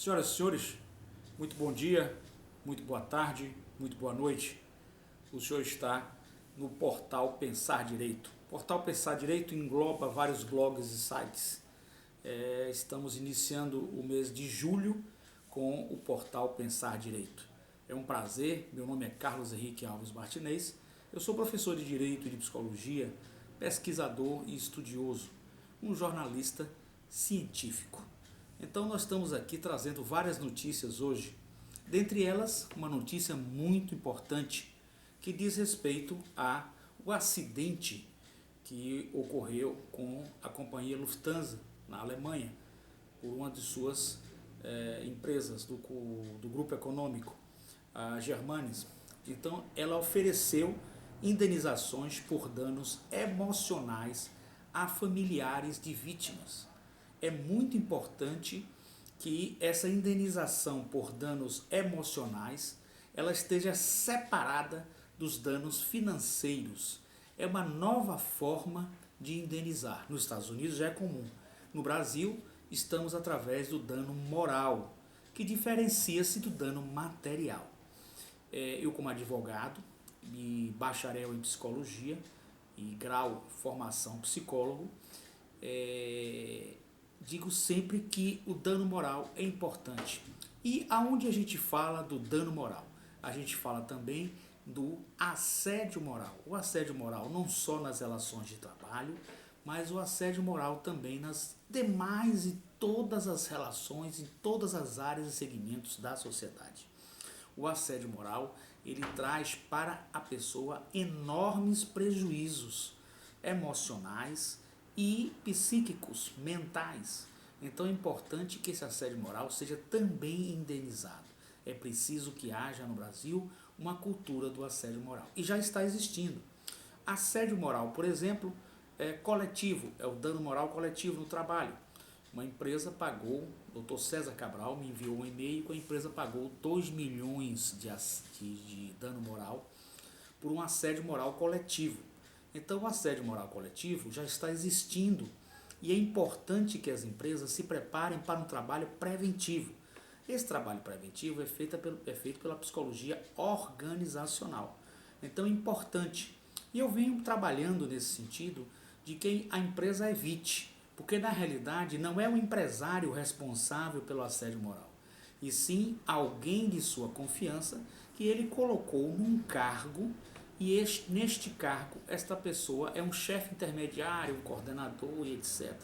Senhoras e senhores, muito bom dia, muito boa tarde, muito boa noite. O senhor está no portal Pensar Direito. O portal Pensar Direito engloba vários blogs e sites. Estamos iniciando o mês de julho com o portal Pensar Direito. É um prazer, meu nome é Carlos Henrique Alves Martinez, eu sou professor de Direito e de Psicologia, pesquisador e estudioso, um jornalista científico. Então nós estamos aqui trazendo várias notícias hoje, dentre elas uma notícia muito importante que diz respeito ao acidente que ocorreu com a companhia Lufthansa na Alemanha, por uma de suas empresas do grupo econômico, a Germanis. Então ela ofereceu indenizações por danos emocionais a familiares de vítimas. É muito importante que essa indenização por danos emocionais ela esteja separada dos danos financeiros. É uma nova forma de indenizar. Nos Estados Unidos já é comum. No Brasil, estamos através do dano moral, que diferencia-se do dano material. Eu, como advogado e bacharel em psicologia e grau formação psicólogo, digo sempre que o dano moral é importante. E aonde a gente fala do dano moral? A gente fala também do assédio moral. O assédio moral não só nas relações de trabalho, mas o assédio moral também nas demais e todas as relações, em todas as áreas e segmentos da sociedade. O assédio moral, ele traz para a pessoa enormes prejuízos emocionais e psíquicos, mentais. Então é importante que esse assédio moral seja também indenizado. É preciso que haja no Brasil uma cultura do assédio moral. E já está existindo. Assédio moral, por exemplo, é coletivo, é o dano moral coletivo no trabalho. Uma empresa pagou, o Dr. César Cabral me enviou um e-mail que a empresa pagou 2 milhões de dano moral por um assédio moral coletivo. Então o assédio moral coletivo já está existindo e é importante que as empresas se preparem para um trabalho preventivo. Esse trabalho preventivo é feito pela psicologia organizacional. Então é importante. E eu venho trabalhando nesse sentido de que a empresa evite, porque na realidade não é o empresário responsável pelo assédio moral, e sim alguém de sua confiança que ele colocou num cargo e neste cargo esta pessoa é um chefe intermediário, um coordenador e etc.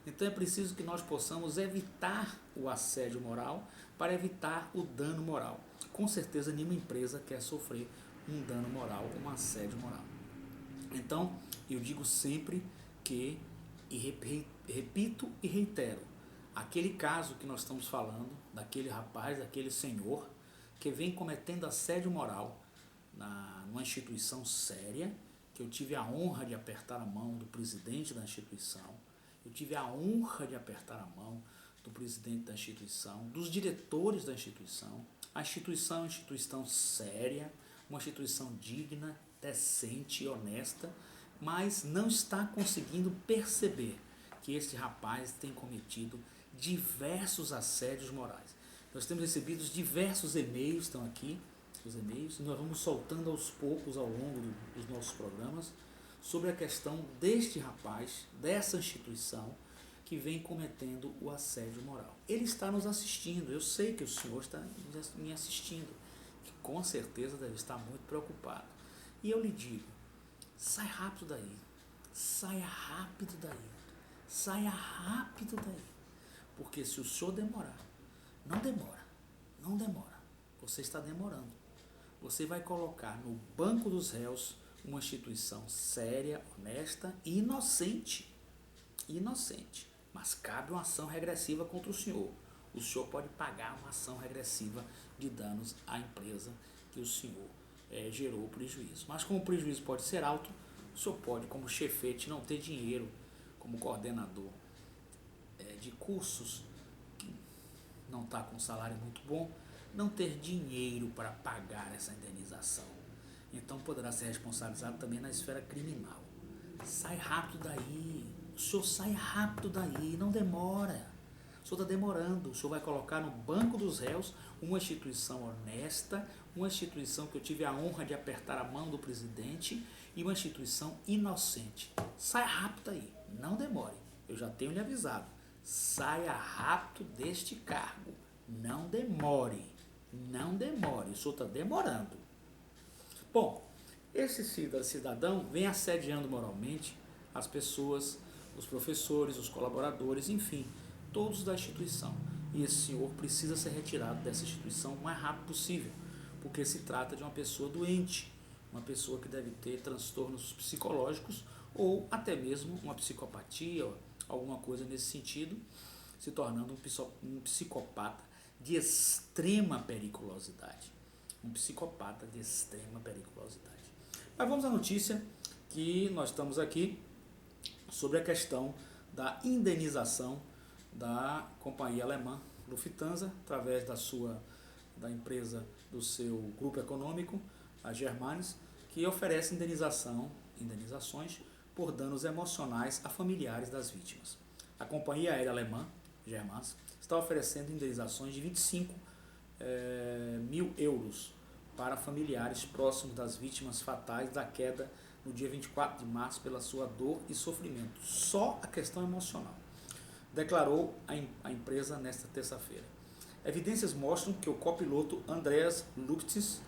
Então é preciso que nós possamos evitar o assédio moral para evitar o dano moral. Com certeza nenhuma empresa quer sofrer um dano moral, um assédio moral. Então eu digo sempre que, e repito e reitero, aquele caso que nós estamos falando, daquele rapaz, daquele senhor, que vem cometendo assédio moral numa instituição séria, que eu tive a honra de apertar a mão do presidente da instituição, eu tive a honra de apertar a mão do presidente da instituição, dos diretores da instituição. A instituição é uma instituição séria, uma instituição digna, decente e honesta, mas não está conseguindo perceber que este rapaz tem cometido diversos assédios morais. Nós temos recebido diversos e-mails, estão aqui os e-mails, e nós vamos soltando aos poucos ao longo dos nossos programas sobre a questão deste rapaz, dessa instituição que vem cometendo o assédio moral. Ele está nos assistindo, eu sei que o senhor está me assistindo, que com certeza deve estar muito preocupado. E eu lhe digo, sai rápido daí, saia rápido daí, saia rápido daí, porque se o senhor demorar, não demora, você está demorando. Você vai colocar no banco dos réus uma instituição séria, honesta e inocente, mas cabe uma ação regressiva contra o senhor. O senhor pode pagar uma ação regressiva de danos à empresa que o senhor gerou prejuízo. Mas como o prejuízo pode ser alto, o senhor pode, como chefete, não ter dinheiro, como coordenador de cursos, que não está com um salário muito bom, não ter dinheiro para pagar essa indenização. Então poderá ser responsabilizado também na esfera criminal. Sai rápido daí, o senhor sai rápido daí, não demora. O senhor está demorando, o senhor vai colocar no banco dos réus uma instituição honesta, uma instituição que eu tive a honra de apertar a mão do presidente e uma instituição inocente. Saia rápido aí, não demore, eu já tenho lhe avisado, saia rápido deste cargo, não demore, o senhor está demorando. Bom, esse cidadão vem assediando moralmente as pessoas, os professores, os colaboradores, enfim, todos da instituição. E esse senhor precisa ser retirado dessa instituição o mais rápido possível, porque se trata de uma pessoa doente, uma pessoa que deve ter transtornos psicológicos ou até mesmo uma psicopatia, alguma coisa nesse sentido, se tornando um psicopata de extrema periculosidade. Um psicopata de extrema periculosidade. Mas vamos à notícia que nós estamos aqui sobre a questão da indenização da companhia alemã Lufthansa, através da empresa do seu grupo econômico, a Germanis, que oferece indenizações por danos emocionais a familiares das vítimas. A companhia aérea alemã, Germanis, está oferecendo indenizações de 25 mil euros para familiares próximos das vítimas fatais da queda no dia 24 de março pela sua dor e sofrimento. Só a questão emocional, declarou a empresa nesta terça-feira. Evidências mostram que o copiloto Andreas Lutz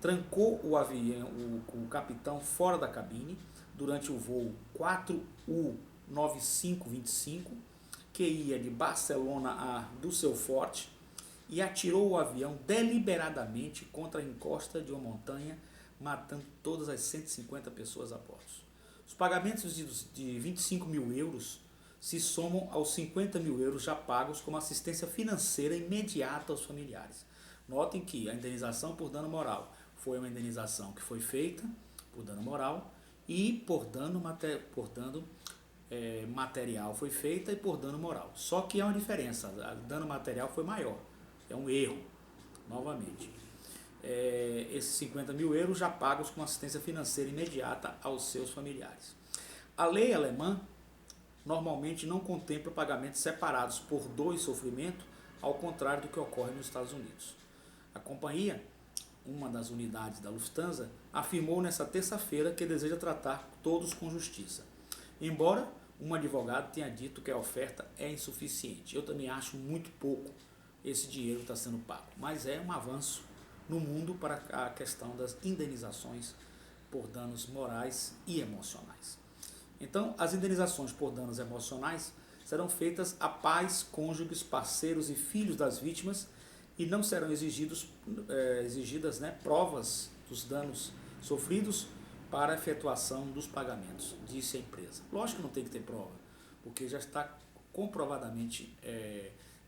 trancou o avião, o capitão fora da cabine durante o voo 4U9525, que ia de Barcelona a Düsseldorf, e atirou o avião deliberadamente contra a encosta de uma montanha, matando todas as 150 pessoas a bordo. Os pagamentos de 25 mil euros se somam aos 50 mil euros já pagos como assistência financeira imediata aos familiares. Notem que a indenização por dano moral foi uma indenização que foi feita por dano moral e por dano material foi feita e por dano moral. Só que há uma diferença, o dano material foi maior, é um erro, novamente. Esses 50 mil euros já pagos com assistência financeira imediata aos seus familiares. A lei alemã normalmente não contempla pagamentos separados por dor e sofrimento, ao contrário do que ocorre nos Estados Unidos. A companhia, uma das unidades da Lufthansa, afirmou nesta terça-feira que deseja tratar todos com justiça. Embora um advogado tenha dito que a oferta é insuficiente. Eu também acho muito pouco esse dinheiro está sendo pago, mas é um avanço no mundo para a questão das indenizações por danos morais e emocionais. Então, as indenizações por danos emocionais serão feitas a pais, cônjuges, parceiros e filhos das vítimas e não serão exigidas provas dos danos sofridos para a efetuação dos pagamentos, disse a empresa. Lógico que não tem que ter prova, porque já está comprovadamente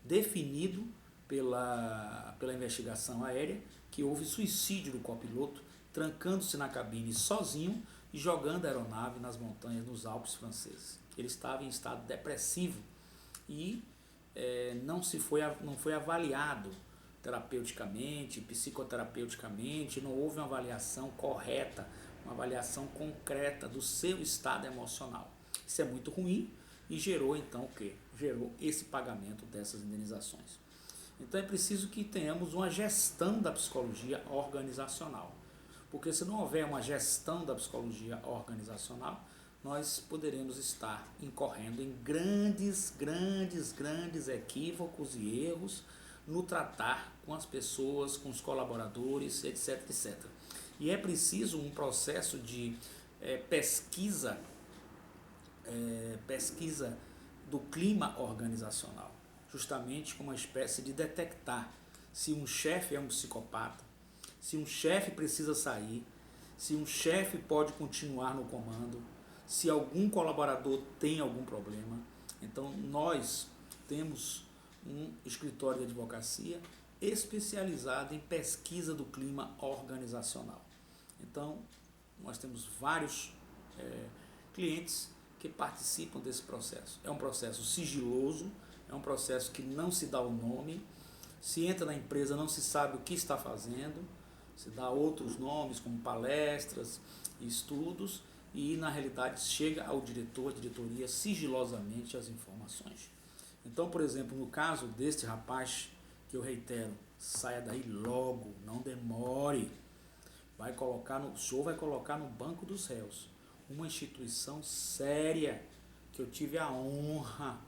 definido pela investigação aérea que houve suicídio do copiloto, trancando-se na cabine sozinho e jogando a aeronave nas montanhas nos Alpes franceses. Ele estava em estado depressivo e não foi avaliado terapeuticamente, psicoterapeuticamente, não houve uma avaliação correta, uma avaliação concreta do seu estado emocional. Isso é muito ruim e gerou então o quê? Gerou esse pagamento dessas indenizações. Então é preciso que tenhamos uma gestão da psicologia organizacional, porque se não houver uma gestão da psicologia organizacional, nós poderemos estar incorrendo em grandes equívocos e erros no tratar com as pessoas, com os colaboradores, etc, etc. E é preciso um processo de pesquisa do clima organizacional, justamente como uma espécie de detectar se um chefe é um psicopata, se um chefe precisa sair, se um chefe pode continuar no comando, se algum colaborador tem algum problema. Então nós temos um escritório de advocacia especializado em pesquisa do clima organizacional. Então nós temos vários clientes que participam desse processo. É um processo sigiloso, é um processo que não se dá o nome, se entra na empresa não se sabe o que está fazendo, se dá outros nomes como palestras e estudos e na realidade chega ao diretor, à diretoria sigilosamente as informações. Então, por exemplo, no caso deste rapaz, que eu reitero, saia daí logo, não demore. O senhor vai colocar no banco dos réus uma instituição séria, que eu tive a honra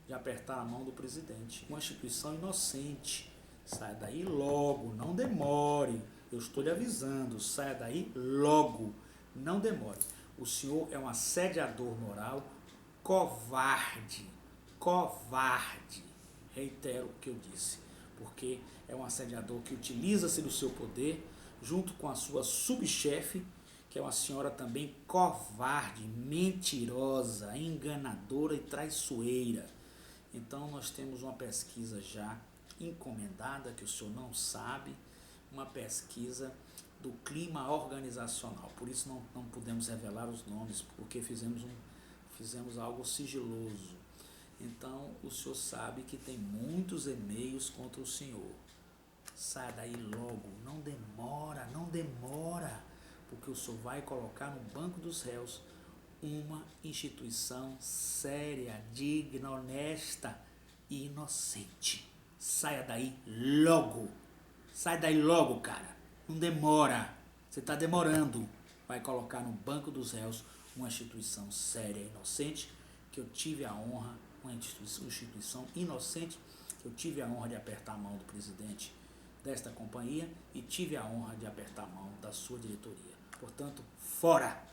de apertar a mão do presidente. Uma instituição inocente. Saia daí logo, não demore. Eu estou lhe avisando, saia daí logo, não demore. O senhor é um assediador moral, covarde, covarde. Reitero o que eu disse, porque é um assediador que utiliza-se do seu poder, junto com a sua subchefe, que é uma senhora também covarde, mentirosa, enganadora e traiçoeira. Então nós temos uma pesquisa já encomendada, que o senhor não sabe, uma pesquisa do clima organizacional. Por isso não podemos revelar os nomes, porque fizemos algo sigiloso. Então o senhor sabe que tem muitos e-mails contra o senhor. Saia daí logo, não demora, não demora, porque o senhor vai colocar no banco dos réus uma instituição séria, digna, honesta e inocente. Saia daí logo. Sai daí logo, cara. Não demora. Você está demorando. Vai colocar no banco dos réus uma instituição séria e inocente, que eu tive a honra, uma instituição inocente, que eu tive a honra de apertar a mão do presidente desta companhia e tive a honra de apertar a mão da sua diretoria. Portanto, fora!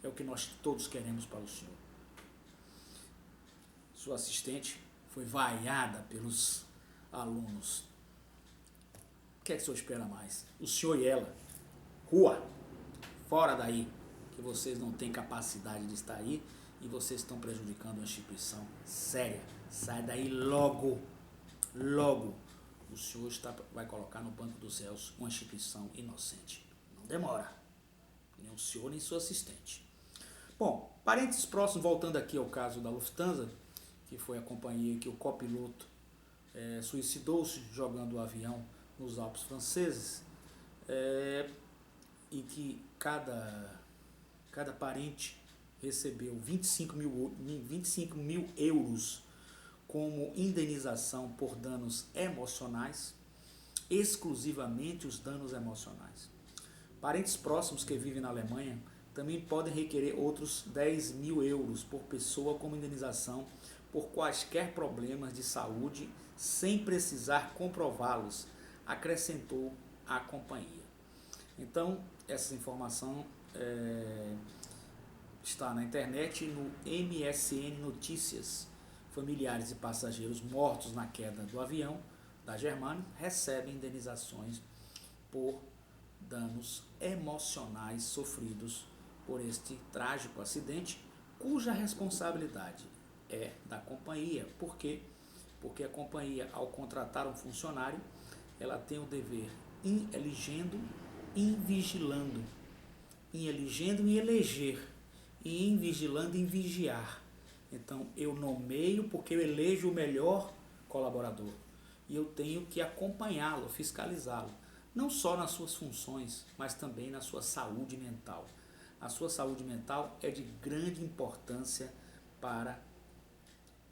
É o que nós todos queremos para o senhor. Sua assistente foi vaiada pelos alunos. O que é que o senhor espera mais? O senhor e ela, rua, fora daí, que vocês não têm capacidade de estar aí e vocês estão prejudicando uma instituição séria. Sai daí logo, logo. O senhor vai colocar no banco dos réus uma instituição inocente. Não demora. Nem o senhor, nem sua assistente. Bom, parênteses próximos, voltando aqui ao caso da Lufthansa, que foi a companhia que o copiloto suicidou-se jogando o avião nos Alpes franceses, e que cada parente recebeu 25 mil euros como indenização por danos emocionais, exclusivamente os danos emocionais. Parentes próximos que vivem na Alemanha também podem requerer outros 10 mil euros por pessoa como indenização por quaisquer problemas de saúde, sem precisar comprová-los, acrescentou a companhia. Então, essa informação está na internet, no MSN Notícias. Familiares e passageiros mortos na queda do avião da Germânia recebem indenizações por danos emocionais sofridos por este trágico acidente, cuja responsabilidade é da companhia. Por quê? Porque a companhia, ao contratar um funcionário, ela tem o dever em elegendo e em vigilando, em elegendo e eleger, e em vigilando e em vigiar. Então eu nomeio porque eu elejo o melhor colaborador e eu tenho que acompanhá-lo, fiscalizá-lo, não só nas suas funções, mas também na sua saúde mental. A sua saúde mental é de grande importância para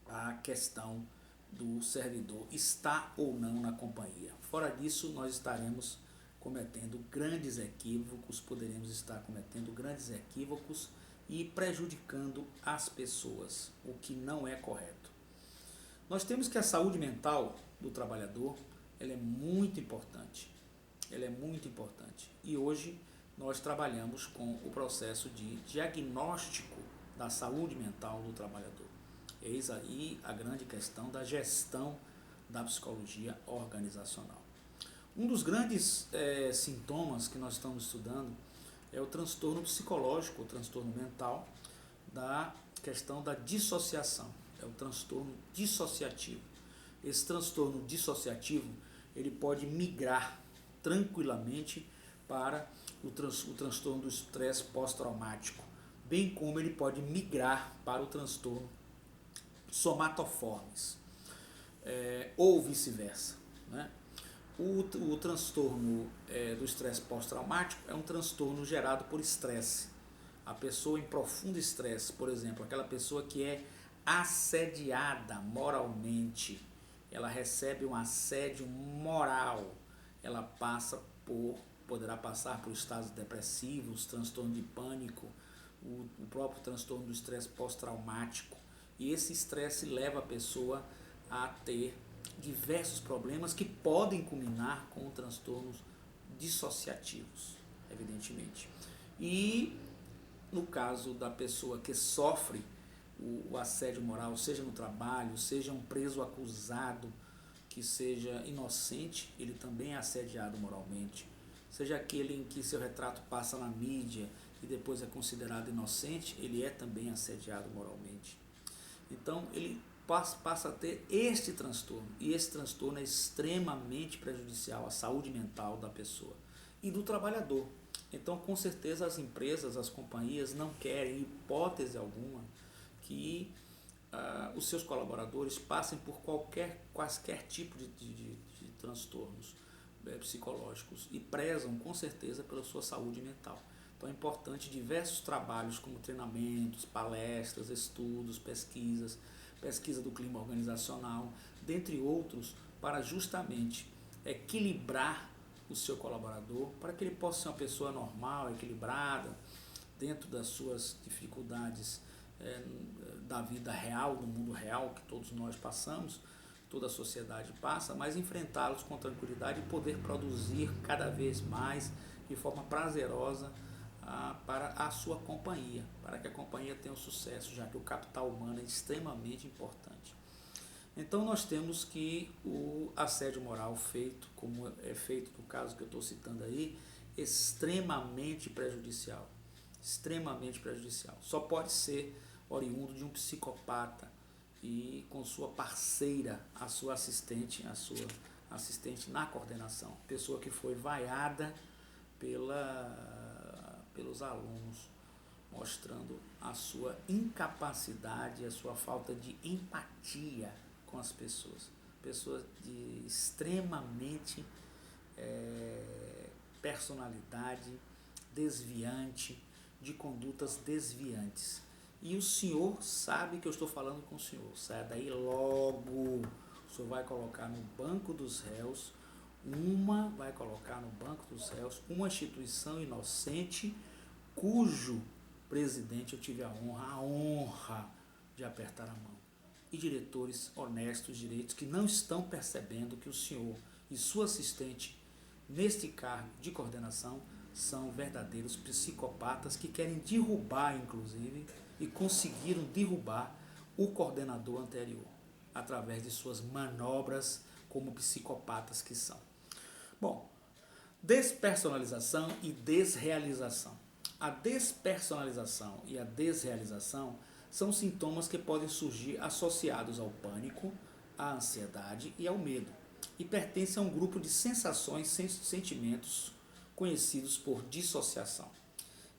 a questão do servidor estar ou não na companhia. Fora disso, nós estaremos cometendo grandes equívocos, poderemos estar cometendo grandes equívocos e prejudicando as pessoas, o que não é correto. Nós temos que a saúde mental do trabalhador, ela é muito importante. Ela é muito importante. E hoje nós trabalhamos com o processo de diagnóstico da saúde mental do trabalhador. Eis aí a grande questão da gestão da psicologia organizacional. Um dos grandes sintomas que nós estamos estudando é o transtorno psicológico, o transtorno mental, da questão da dissociação. É o transtorno dissociativo. Esse transtorno dissociativo, ele pode migrar tranquilamente para o transtorno do estresse pós-traumático, bem como ele pode migrar para o transtorno somatoformes, ou vice-versa, né? O transtorno do estresse pós-traumático é um transtorno gerado por estresse. A pessoa em profundo estresse, por exemplo, aquela pessoa que é assediada moralmente, ela recebe um assédio moral, ela poderá passar por estados depressivos, transtorno de pânico, o próprio transtorno do estresse pós-traumático. E esse estresse leva a pessoa a ter diversos problemas que podem culminar com transtornos dissociativos, evidentemente. E no caso da pessoa que sofre o assédio moral, seja no trabalho, seja um preso acusado que seja inocente, ele também é assediado moralmente. Seja aquele em que seu retrato passa na mídia e depois é considerado inocente, ele é também assediado moralmente. Então ele passa a ter este transtorno, e esse transtorno é extremamente prejudicial à saúde mental da pessoa e do trabalhador. Então, com certeza, as empresas, as companhias não querem, em hipótese alguma, que os seus colaboradores passem por quaisquer tipo de transtornos psicológicos e prezam, com certeza, pela sua saúde mental. Então, é importante diversos trabalhos como treinamentos, palestras, estudos, pesquisa do clima organizacional, dentre outros, para justamente equilibrar o seu colaborador, para que ele possa ser uma pessoa normal, equilibrada, dentro das suas dificuldades da vida real, do mundo real que todos nós passamos, toda a sociedade passa, mas enfrentá-los com tranquilidade e poder produzir cada vez mais de forma prazerosa para a sua companhia, para que a companhia tenha um sucesso, já que o capital humano é extremamente importante. Então nós temos que o assédio moral feito, como é feito no caso que eu estou citando aí, extremamente prejudicial. Extremamente prejudicial. Só pode ser oriundo de um psicopata e com sua parceira, a sua assistente na coordenação. Pessoa que foi vaiada pelos alunos, mostrando a sua incapacidade, a sua falta de empatia com as pessoas. Pessoas de extremamente personalidade desviante, de condutas desviantes. E o senhor sabe que eu estou falando com o senhor. Saia daí logo. O senhor vai colocar no banco dos réus uma instituição inocente cujo presidente eu tive a honra de apertar a mão. E diretores honestos, direitos, que não estão percebendo que o senhor e sua assistente, neste cargo de coordenação, são verdadeiros psicopatas que querem derrubar, inclusive, e conseguiram derrubar o coordenador anterior, através de suas manobras como psicopatas que são. Bom, despersonalização e desrealização. A despersonalização e a desrealização são sintomas que podem surgir associados ao pânico, à ansiedade e ao medo, e pertencem a um grupo de sensações, sentimentos conhecidos por dissociação.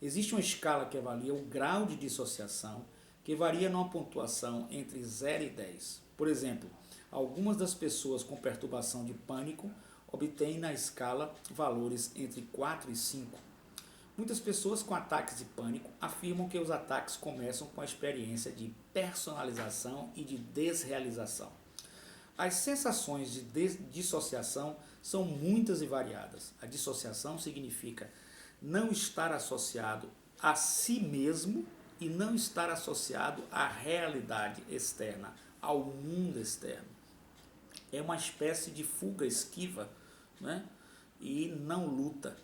Existe uma escala que avalia o grau de dissociação, que varia numa pontuação entre 0 e 10. Por exemplo, algumas das pessoas com perturbação de pânico obtêm na escala valores entre 4 e 5. Muitas pessoas com ataques de pânico afirmam que os ataques começam com a experiência de personalização e de desrealização. As sensações de dissociação são muitas e variadas. A dissociação significa não estar associado a si mesmo e não estar associado à realidade externa, ao mundo externo. É uma espécie de fuga esquiva, né? E não luta,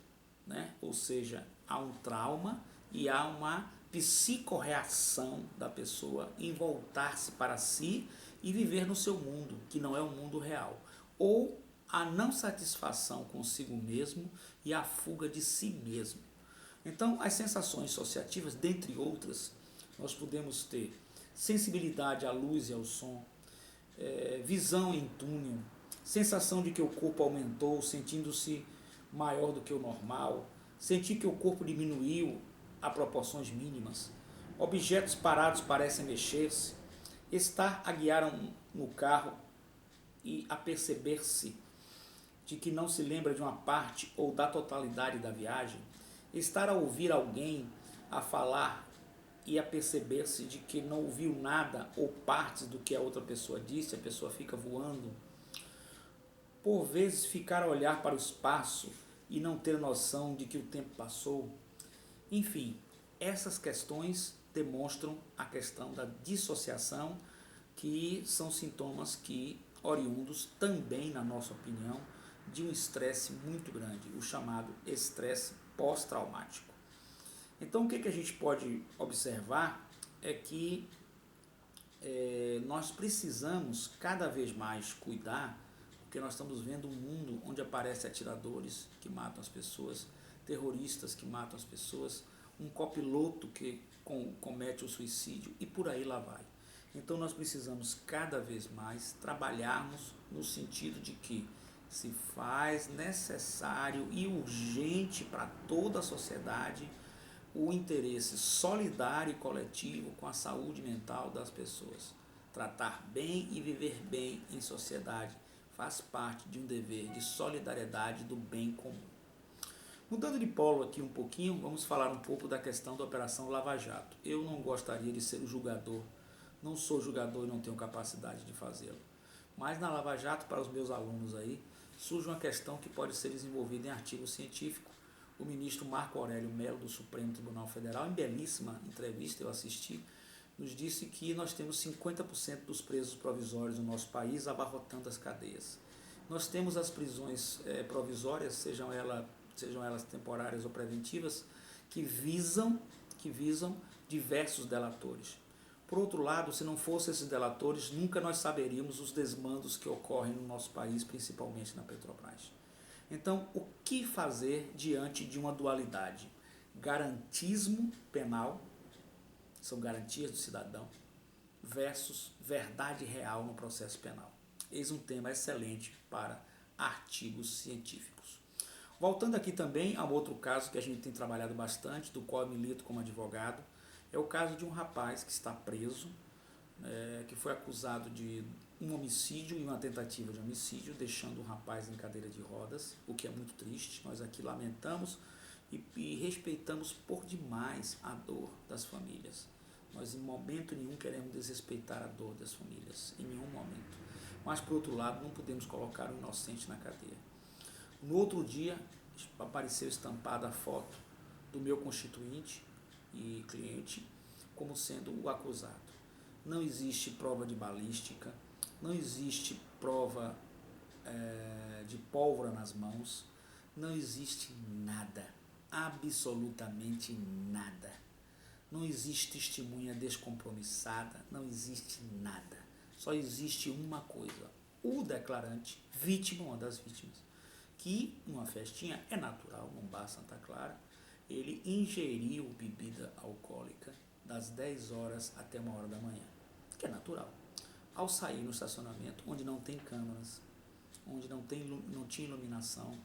né? Ou seja, há um trauma e há uma psicorreação da pessoa em voltar-se para si e viver no seu mundo, que não é o mundo real. Ou a não satisfação consigo mesmo e a fuga de si mesmo. Então, as sensações dissociativas, dentre outras, nós podemos ter sensibilidade à luz e ao som, visão em túnel, sensação de que o corpo aumentou, sentindo-se maior do que o normal, sentir que o corpo diminuiu a proporções mínimas, objetos parados parecem mexer-se, estar a guiar no carro e a perceber-se de que não se lembra de uma parte ou da totalidade da viagem, estar a ouvir alguém a falar e a perceber-se de que não ouviu nada ou partes do que a outra pessoa disse, a pessoa fica voando. Por vezes ficar a olhar para o espaço e não ter noção de que o tempo passou. Enfim, essas questões demonstram a questão da dissociação, que são sintomas que oriundos também, na nossa opinião, de um estresse muito grande, o chamado estresse pós-traumático. Então, o que a gente pode observar é que nós precisamos cada vez mais cuidar, porque nós estamos vendo um mundo onde aparecem atiradores que matam as pessoas, terroristas que matam as pessoas, um copiloto que comete o suicídio e por aí lá vai. Então nós precisamos cada vez mais trabalharmos no sentido de que se faz necessário e urgente para toda a sociedade o interesse solidário e coletivo com a saúde mental das pessoas. Tratar bem e viver bem em sociedade faz parte de um dever de solidariedade do bem comum. Mudando de polo aqui um pouquinho, vamos falar um pouco da questão da Operação Lava Jato. Eu não gostaria de ser o julgador, não sou julgador e não tenho capacidade de fazê-lo. Mas na Lava Jato, para os meus alunos aí, surge uma questão que pode ser desenvolvida em artigo científico. O ministro Marco Aurélio Mello, do Supremo Tribunal Federal, em belíssima entrevista, eu assisti, nos disse que nós temos 50% dos presos provisórios no nosso país abarrotando as cadeias. Nós temos as prisões provisórias, sejam elas temporárias ou preventivas, que visam diversos delatores. Por outro lado, se não fossem esses delatores, nunca nós saberíamos os desmandos que ocorrem no nosso país, principalmente na Petrobras. Então, o que fazer diante de uma dualidade? Garantismo penal, são garantias do cidadão, versus verdade real no processo penal. Eis um tema excelente para artigos científicos. Voltando aqui também a um outro caso que a gente tem trabalhado bastante, do qual eu milito como advogado, é o caso de um rapaz que está preso, que foi acusado de um homicídio e uma tentativa de homicídio, deixando um rapaz em cadeira de rodas, o que é muito triste. Nós aqui lamentamos e respeitamos por demais a dor das famílias. Nós em momento nenhum queremos desrespeitar a dor das famílias, em nenhum momento. Mas por outro lado, não podemos colocar o inocente na cadeia. No outro dia, apareceu estampada a foto do meu constituinte e cliente como sendo o acusado. Não existe prova de balística, não existe prova de pólvora nas mãos, não existe nada, absolutamente nada. Não existe testemunha descompromissada, não existe nada. Só existe uma coisa, o declarante, vítima, uma das vítimas, que numa festinha, é natural, num bar Santa Clara, ele ingeriu bebida alcoólica das 10 horas até 1 hora da manhã, que é natural. Ao sair no estacionamento, onde não tem câmeras, onde não tinha iluminação,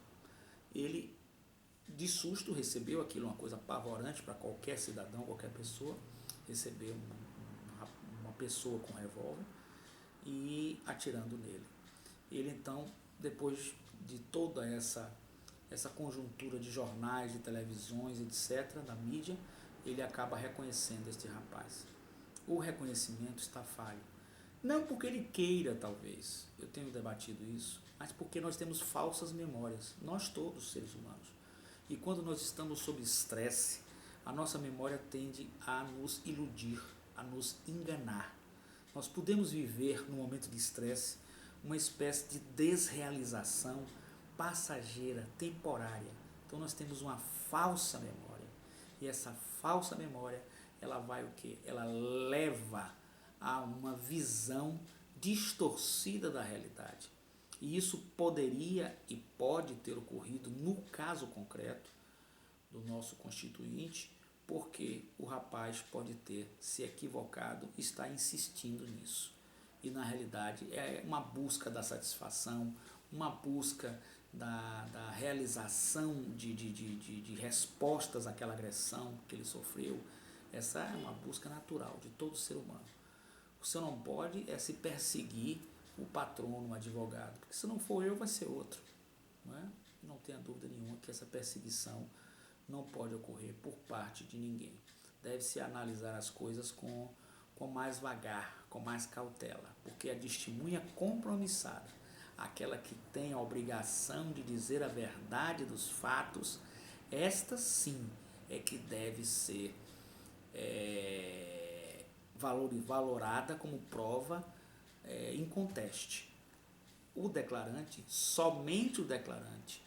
ele, de susto, recebeu aquilo, uma coisa apavorante para qualquer cidadão, qualquer pessoa, receber uma pessoa com revólver e atirando nele. Ele então, depois de toda essa conjuntura de jornais, de televisões, etc., da mídia, ele acaba reconhecendo este rapaz. O reconhecimento está falho. Não porque ele queira, talvez, eu tenho debatido isso, mas porque nós temos falsas memórias, nós todos, seres humanos. E quando nós estamos sob estresse, a nossa memória tende a nos iludir, a nos enganar. Nós podemos viver, no momento de estresse, uma espécie de desrealização passageira, temporária. Então nós temos uma falsa memória. E essa falsa memória, ela vai o quê? Ela leva a uma visão distorcida da realidade. E isso poderia e pode ter ocorrido no caso concreto do nosso constituinte, porque o rapaz pode ter se equivocado e está insistindo nisso. E na realidade é uma busca da satisfação, uma busca da realização de respostas àquela agressão que ele sofreu. Essa é uma busca natural de todo ser humano. Você não pode se perseguir o patrono, o advogado, porque se não for eu, vai ser outro. Não tenha dúvida nenhuma que essa perseguição não pode ocorrer por parte de ninguém. deve-se analisar as coisas com mais vagar, com mais cautela, porque a testemunha compromissada, aquela que tem a obrigação de dizer a verdade dos fatos, esta sim é que deve ser valorada como prova inconteste. O declarante, somente o declarante,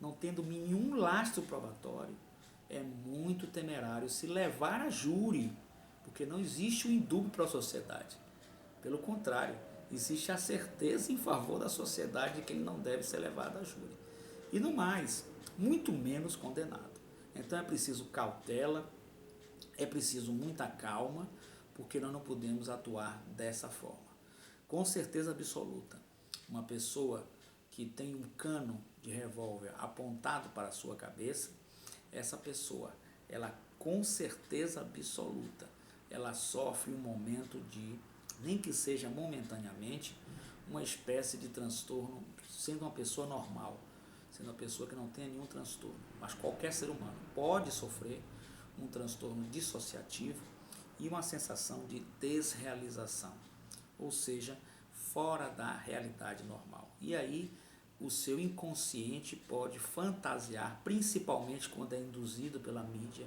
não tendo nenhum lastro probatório, é muito temerário se levar a júri, porque não existe um indúbio para a sociedade. Pelo contrário, existe a certeza em favor da sociedade de que ele não deve ser levado a júri. E no mais, muito menos condenado. Então é preciso cautela, é preciso muita calma, porque nós não podemos atuar dessa forma. Com certeza absoluta, uma pessoa que tem um cano de revólver apontado para a sua cabeça, essa pessoa, ela com certeza absoluta, ela sofre um momento de, nem que seja momentaneamente, uma espécie de transtorno, sendo uma pessoa normal, sendo uma pessoa que não tenha nenhum transtorno. Mas qualquer ser humano pode sofrer um transtorno dissociativo e uma sensação de desrealização, ou seja, fora da realidade normal. E aí o seu inconsciente pode fantasiar, principalmente quando é induzido pela mídia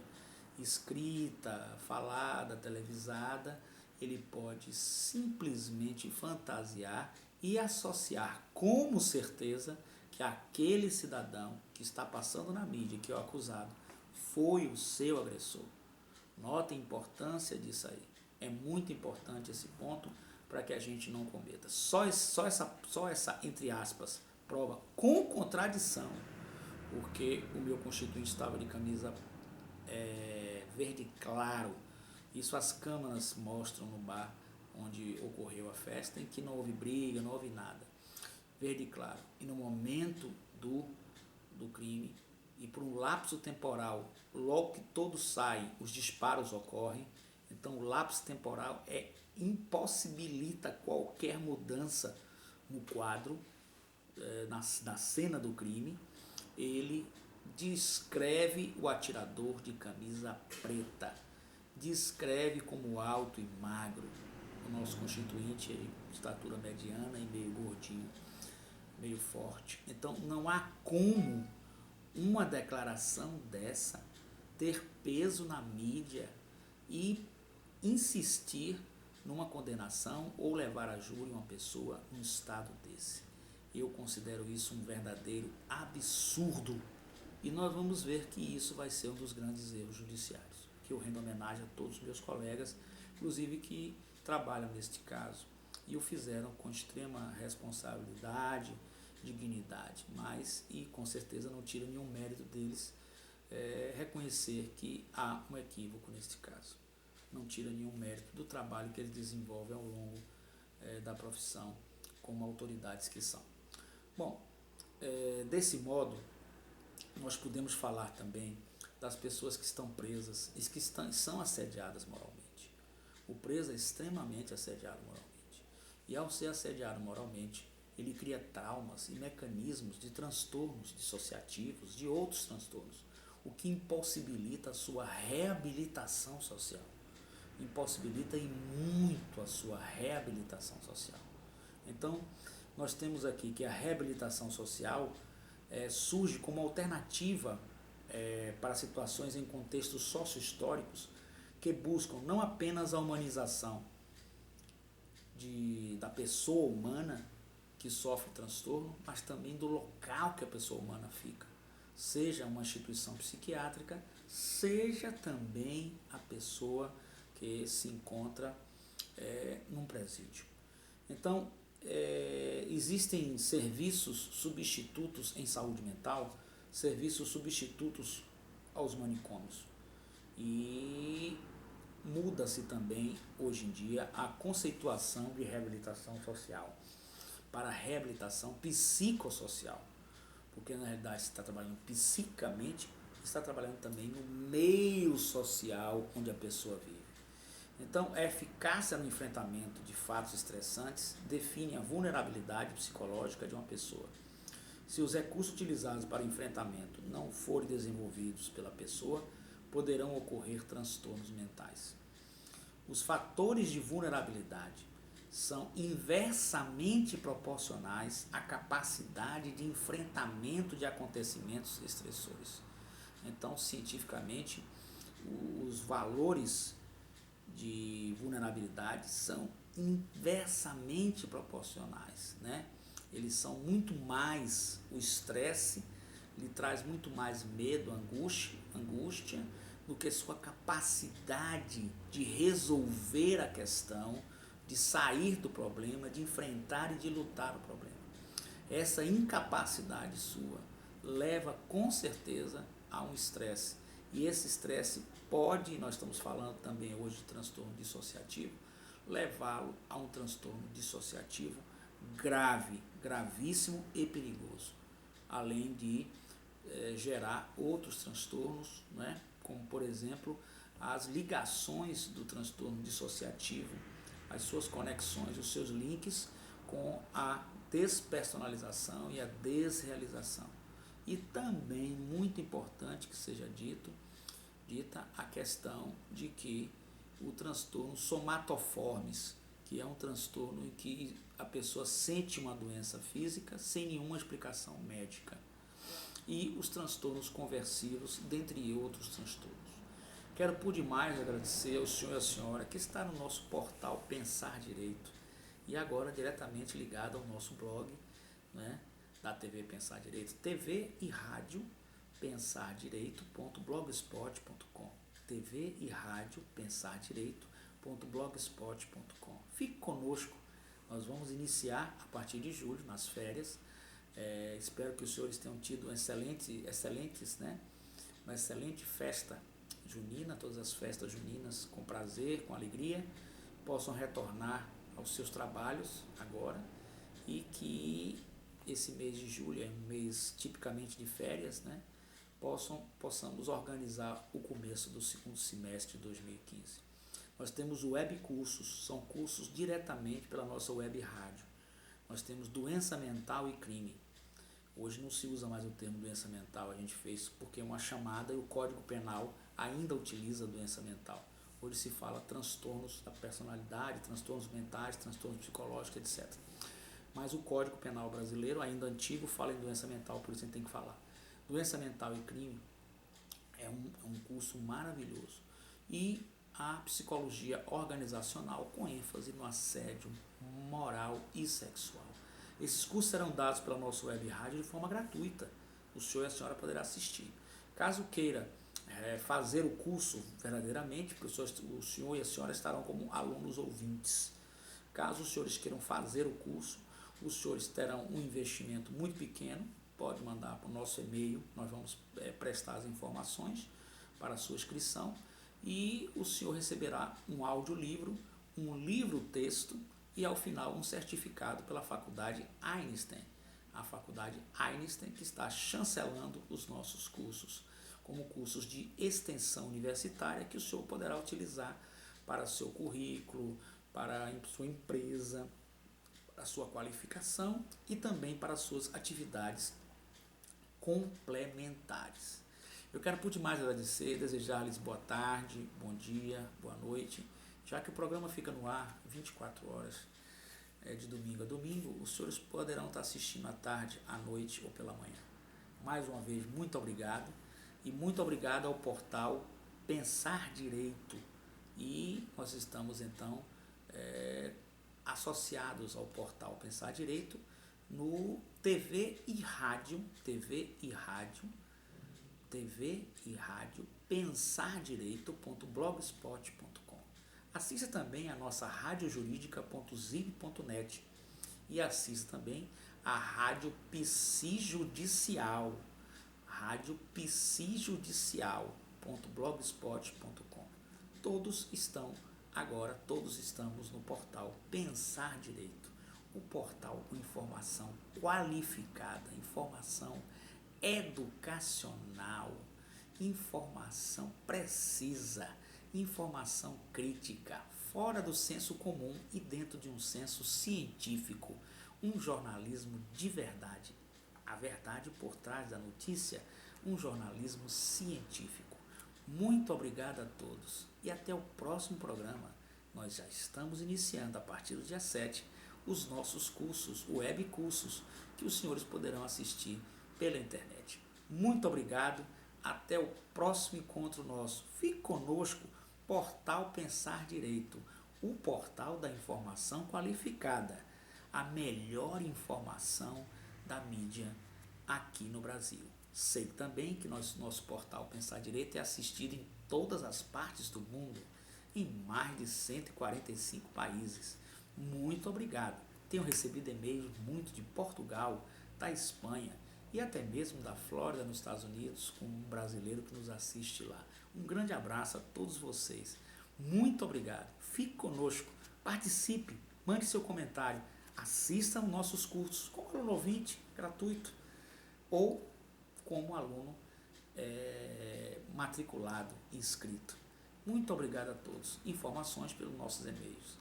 escrita, falada, televisada, ele pode simplesmente fantasiar e associar como certeza que aquele cidadão que está passando na mídia, que é o acusado, foi o seu agressor. Note a importância disso aí. É muito importante esse ponto para que a gente não cometa. Só essa, entre aspas, prova com contradição, porque o meu constituinte estava de camisa verde claro. Isso as câmeras mostram no bar onde ocorreu a festa, em que não houve briga, não houve nada. Verde claro. E no momento do crime, e por um lapso temporal, logo que todos saem, os disparos ocorrem. Então o lapso temporal impossibilita qualquer mudança no quadro, na cena do crime. Ele descreve o atirador de camisa preta, descreve como alto e magro. O nosso constituinte é de estatura mediana e meio gordinho, meio forte. Então não há como uma declaração dessa ter peso na mídia e insistir numa condenação ou levar a júri uma pessoa num estado desse. Eu considero isso um verdadeiro absurdo e nós vamos ver que isso vai ser um dos grandes erros judiciários, que eu rendo homenagem a todos os meus colegas, inclusive que trabalham neste caso e o fizeram com extrema responsabilidade, dignidade, mas e com certeza não tira nenhum mérito deles reconhecer que há um equívoco neste caso. Não tira nenhum mérito do trabalho que eles desenvolvem ao longo da profissão como autoridades que são. Bom, desse modo, nós podemos falar também das pessoas que estão presas e que são assediadas moralmente. O preso é extremamente assediado moralmente. E ao ser assediado moralmente, ele cria traumas e mecanismos de transtornos dissociativos, de outros transtornos, o que impossibilita a sua reabilitação social. Impossibilita e muito a sua reabilitação social. Então, nós temos aqui que a reabilitação social surge como alternativa para situações em contextos socio-históricos que buscam não apenas a humanização da pessoa humana que sofre transtorno, mas também do local que a pessoa humana fica, seja uma instituição psiquiátrica, seja também a pessoa que se encontra num presídio. Então, existem serviços substitutos em saúde mental, serviços substitutos aos manicômios. E muda-se também, hoje em dia, a conceituação de reabilitação social para reabilitação psicossocial, porque na realidade se está trabalhando psicamente, está trabalhando também no meio social onde a pessoa vive. Então, a eficácia no enfrentamento de fatos estressantes define a vulnerabilidade psicológica de uma pessoa. Se os recursos utilizados para o enfrentamento não forem desenvolvidos pela pessoa, poderão ocorrer transtornos mentais. Os fatores de vulnerabilidade são inversamente proporcionais à capacidade de enfrentamento de acontecimentos estressores. Então, cientificamente, os valores de vulnerabilidade são inversamente proporcionais, né? Eles são muito mais, o estresse lhe traz muito mais medo, angústia, do que sua capacidade de resolver a questão, de sair do problema, de enfrentar e de lutar o problema. Essa incapacidade sua leva com certeza a um estresse. E esse estresse pode, nós estamos falando também hoje de transtorno dissociativo, levá-lo a um transtorno dissociativo grave, gravíssimo e perigoso. Além de gerar outros transtornos, né? Como por exemplo as ligações do transtorno dissociativo, as suas conexões, os seus links com a despersonalização e a desrealização. E também, muito importante que seja dita a questão de que o transtorno somatoformes, que é um transtorno em que a pessoa sente uma doença física sem nenhuma explicação médica, e os transtornos conversivos, dentre outros transtornos. Quero por demais agradecer ao senhor e à senhora que está no nosso portal Pensar Direito e agora diretamente ligado ao nosso blog, né, da TV Pensar Direito, TV e rádio pensardireito.blogspot.com, TV e rádio pensardireito.blogspot.com. Fique conosco, nós vamos iniciar a partir de julho, nas férias. Espero que os senhores tenham tido uma excelente festa junina, todas as festas juninas com prazer, com alegria, possam retornar aos seus trabalhos agora e que esse mês de julho é um mês tipicamente de férias, né? Possamos organizar o começo do segundo semestre de 2015. Nós temos web cursos, são cursos diretamente pela nossa web rádio. Nós temos doença mental e crime. Hoje não se usa mais o termo doença mental, a gente fez porque é uma chamada e o Código Penal ainda utiliza doença mental. Hoje se fala transtornos da personalidade, transtornos mentais, transtornos psicológicos, etc. Mas o Código Penal brasileiro, ainda antigo, fala em doença mental, por isso a gente tem que falar. Doença mental e crime é um curso maravilhoso. E a psicologia organizacional com ênfase no assédio moral e sexual. Esses cursos serão dados pela nossa web rádio de forma gratuita. O senhor e a senhora poderá assistir. Caso queira fazer o curso verdadeiramente, porque o senhor e a senhora estarão como alunos ouvintes. Caso os senhores queiram fazer o curso, os senhores terão um investimento muito pequeno, pode mandar para o nosso e-mail, nós vamos prestar as informações para a sua inscrição e o senhor receberá um audiolivro, um livro-texto e ao final um certificado pela Faculdade Einstein, a Faculdade Einstein que está chancelando os nossos cursos, como cursos de extensão universitária que o senhor poderá utilizar para seu currículo, para a sua empresa, para a sua qualificação e também para as suas atividades complementares. Eu quero por demais agradecer, desejar-lhes boa tarde, bom dia, boa noite, já que o programa fica no ar 24 horas, de domingo a domingo, os senhores poderão estar assistindo à tarde, à noite ou pela manhã. Mais uma vez, muito obrigado e muito obrigado ao portal Pensar Direito e nós estamos então associados ao portal Pensar Direito no TV e rádio pensardireito.blogspot.com. Assista também a nossa radiojurídica.zig.net e assista também a Rádio Psijudicial, radiopsijudicial.blogspot.com. Todos estamos no portal Pensar Direito, o portal com informação qualificada, informação educacional, informação precisa, informação crítica, fora do senso comum e dentro de um senso científico, um jornalismo de verdade, a verdade por trás da notícia, um jornalismo científico. Muito obrigado a todos e até o próximo programa. Nós já estamos iniciando a partir do dia 7 os nossos cursos, web cursos, que os senhores poderão assistir pela internet. Muito obrigado, até o próximo encontro nosso. Fique conosco, Portal Pensar Direito, o portal da informação qualificada, a melhor informação da mídia aqui no Brasil. Sei também que nosso portal Pensar Direito é assistido em todas as partes do mundo, em mais de 145 países. Muito obrigado. Tenho recebido e-mails muito de Portugal, da Espanha e até mesmo da Flórida, nos Estados Unidos, com um brasileiro que nos assiste lá. Um grande abraço a todos vocês. Muito obrigado. Fique conosco, participe, mande seu comentário, assista aos nossos cursos como aluno ouvinte, gratuito, ou como aluno matriculado e inscrito. Muito obrigado a todos. Informações pelos nossos e-mails.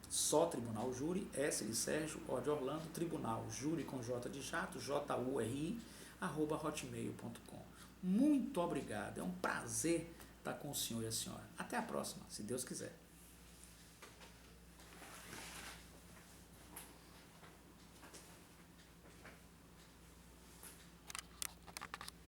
Só Tribunal Júri, S de Sérgio, O de Orlando, Tribunal Júri com J de Jato, JURI, @hotmail.com. Muito obrigado. É um prazer estar com o senhor e a senhora. Até a próxima, se Deus quiser.